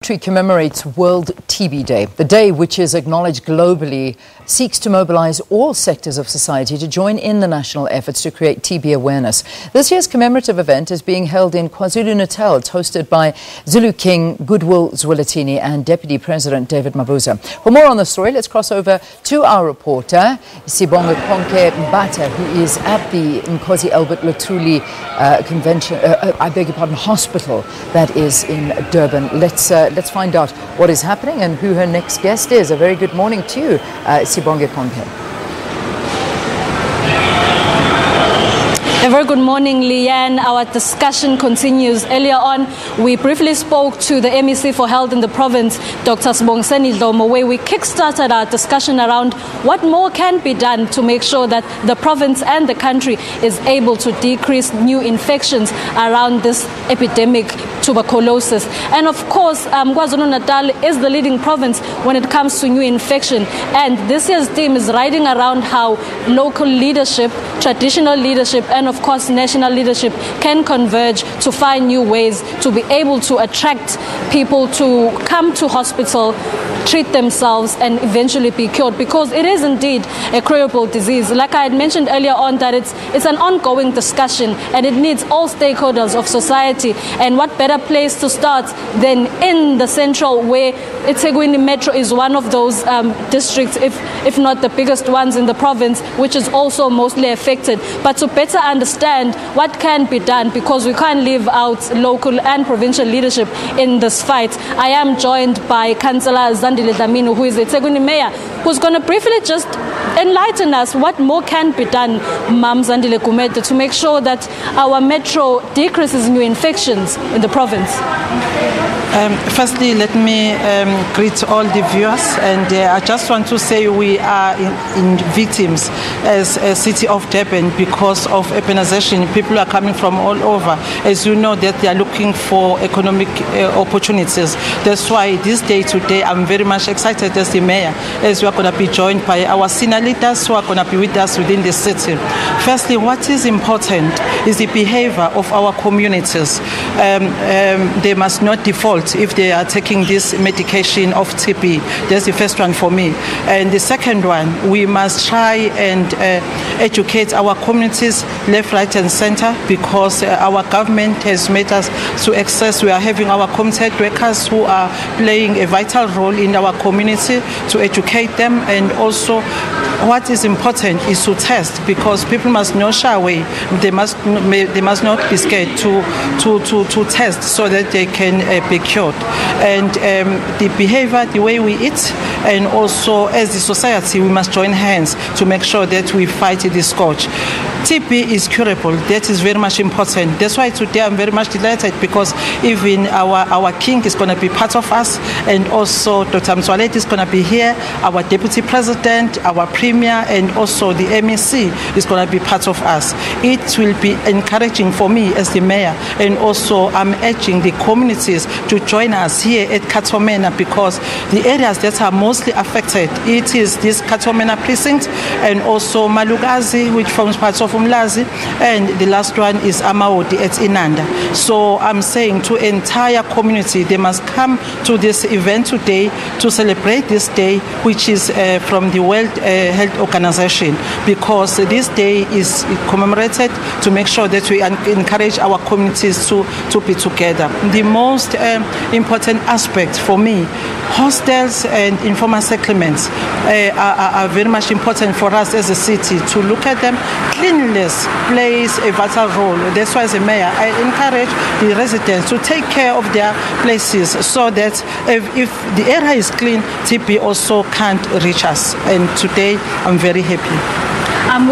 country commemorates World TB Day. The day, which is acknowledged globally, seeks to mobilise all sectors of society to join in the national efforts to create TB awareness. This year's commemorative event is being held in KwaZulu-Natal. It's hosted by Zulu King Goodwill Zwelithini and Deputy President David Mabuza. For more on the story, let's cross over to our reporter, Sbongakonke Mbatha, who is at the Inkosi Albert Luthuli Hospital that is in Durban. Let's find out what is happening and who her next guest is. A very good morning to you, Sbongakonke. A very good morning, Leanne. Our discussion continues. Earlier on, we briefly spoke to the MEC for Health in the province, Dr. Sbongakonke Mbatha, where we kick-started our discussion around what more can be done to make sure that the province and the country is able to decrease new infections around this epidemic, tuberculosis. And of course, KwaZulu-Natal is the leading province when it comes to new infection. And this year's theme is riding around how local leadership, traditional leadership, and of course national leadership can converge to find new ways to be able to attract people to come to hospital, treat themselves and eventually be cured, because it is indeed a curable disease. Like I had mentioned earlier on, that it's an ongoing discussion and it needs all stakeholders of society. And what better place to start than in the central, where eThekwini Metro is one of those districts, if not the biggest ones in the province, which is also mostly affected. But to better understand what can be done, because we can't leave out local and provincial leadership in this fight, I am joined by Councillor Zandile Gumede, who is the eThekwini Mayor, who's going to briefly just enlighten us what more can be done, Mam Zandile Gumede, to make sure that our metro decreases new infections in the province. Firstly, let me greet all the viewers, and I just want to say we are in victims as a city of Durban because of urbanization. People are coming from all over. As you know, that they are looking for economic opportunities. That's why this day today I'm very much excited as the mayor, as we are going to be joined by our senior leaders who are going to be with us within the city. Firstly, what is important is the behavior of our communities. They must not default if they are taking this medication of TB. That's the first one for me. And the second one, we must try and educate our communities left, right and center, because our government has made us to access. We are having our community workers who are playing a vital role in our community to educate them. And also what is important is to test, because people must not shy away. They must not be scared to test so that they can be cured. And the behavior, the way we eat, and also as a society, we must join hands to make sure that we fight this scourge. TB is curable. That is very much important. That's why today I'm very much delighted, because even our king is going to be part of us, and also Dr. Mzwaleti is going to be here, our deputy president, our premier, and also the MEC is going to be part of us. It will be encouraging for me as the mayor, and also I'm urging the communities to join us here at Katomena, because the areas that are mostly affected, it is this Katomena precinct, and also Malugazi, which forms part of Umlazi, and the last one is Amawodi at Inanda. So I'm saying to entire community, they must come to this event today to celebrate this day, which is from the World Health Organization, because this day is commemorated to make sure that we encourage our communities to be together. The most important aspect for me, hostels and informal settlements are very much important for us as a city to look at them. Cleanliness plays a vital role. That's why as a mayor, I encourage the residents to take care of their places, so that if the area is clean, TB also can't reach us. And today I'm very happy.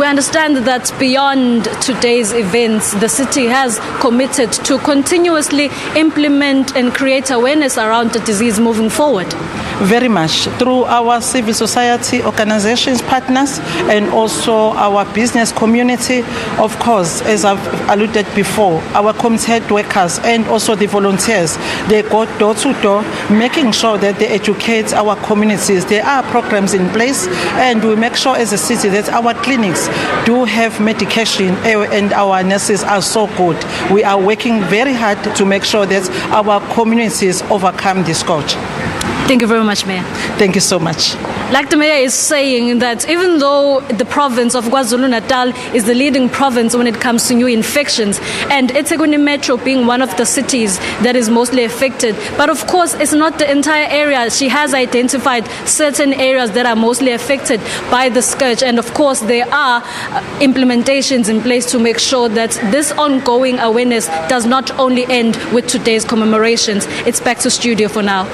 We understand that beyond today's events, the city has committed to continuously implement and create awareness around the disease moving forward. Very much through our civil society organizations, partners, and also our business community. Of course, as I've alluded before, our community health workers and also the volunteers, they go door to door, making sure that they educate our communities. There are programs in place, and we make sure as a city that our clinics clinics do have medication, and our nurses are so good. We are working very hard to make sure that our communities overcome this scourge. Thank you very much, Mayor. Thank you so much. Like the Mayor is saying that even though the province of KwaZulu-Natal is the leading province when it comes to new infections, and eThekwini Metro being one of the cities that is mostly affected, but of course it's not the entire area. She has identified certain areas that are mostly affected by the scourge, and of course there are implementations in place to make sure that this ongoing awareness does not only end with today's commemorations. It's back to studio for now.